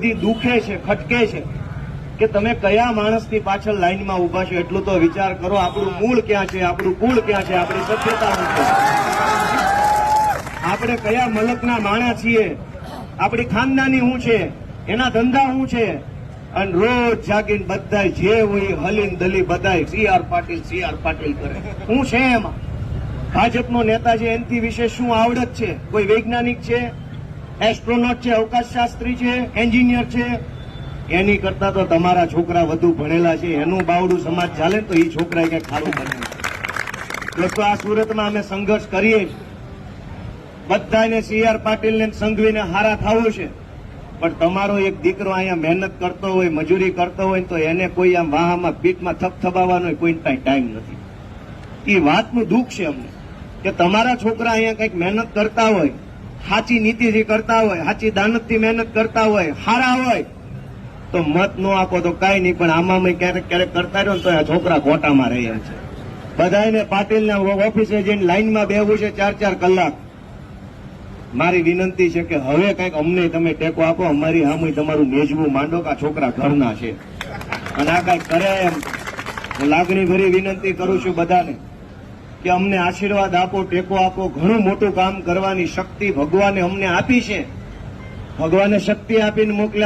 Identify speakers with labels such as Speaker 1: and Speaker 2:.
Speaker 1: બધી દુખે છે, ખટકે છે કે તમે કયા માણસની પાછળ લાઈનમાં ઉભા છો એટલું તો વિચાર કરો. આપણું મૂળ ક્યાં છે, આપણું કુળ ક્યાં છે, આપણી સભ્યતા શું છે, આપણે કયા મલકના માણસ છીએ, આપણી ખાનદાની શું છે, એના ધંધા શું છે. અને રોજ જાગીને બધા જે હોય હલીન દલી બધા CR પાટીલ કરે. શું છે એમાં? ભાજપનો નેતા છે એનાથી વિશે શું આવડત છે? કોઈ વૈજ્ઞાનિક છે, એસ્ટ્રોનોટ છે, અવકાશ શાસ્ત્રી છે, એન્જિનિયર છે? એની કરતા તો તમારા છોકરા વધુ ભણેલા છે. એનું બાવડું સમાજ ચાલે તો એ છોકરા કઈ ખારું બને. દોસ્તો, આ સુરતમાં અમે સંઘર્ષ કરીએ છીએ. બધાને CR પાટીલને સંઘવીને હારા થવું છે, પણ તમારો એક દીકરો અહીંયા મહેનત કરતો હોય, મજૂરી કરતો હોય તો એને કોઈ આમ વાહામાં પીઠમાં થપથપાવવાનો કોઈ ટાઈમ નથી. એ વાતનું દુઃખ છે અમને કે તમારા છોકરા અહીંયા કંઈક મહેનત કરતા હોય, સાચી નીતિથી કરતા હોય, સાચી દાનતથી મહેનત કરતા હોય, હારા હોય તો મત ન આપો તો કાંઈ નહીં, પણ આમાં ક્યારેક ક્યારેક કરતા રહ્યો તો આ છોકરા ખોટામાં રહે એમ છે. બધાને પાટીલના ઓફિસે જઈને લાઈનમાં બેહવું છે 4-4 કલાક. મારી વિનંતી છે કે હવે કંઈક અમને તમે ટેકો આપો, અમારી સામે તમારું મેજવું માંડો કે આ છોકરા ઘરના છે અને આ કંઈક કરે એમ. હું લાગણી ભરી વિનંતી કરું છું બધાને કે અમને આશીર્વાદ આપો, ટેકો આપો. ઘણું મોટું કામ કરવાની શક્તિ ભગવાને અમને આપી છે. ભગવાને શક્તિ આપીને મોકલ્યા.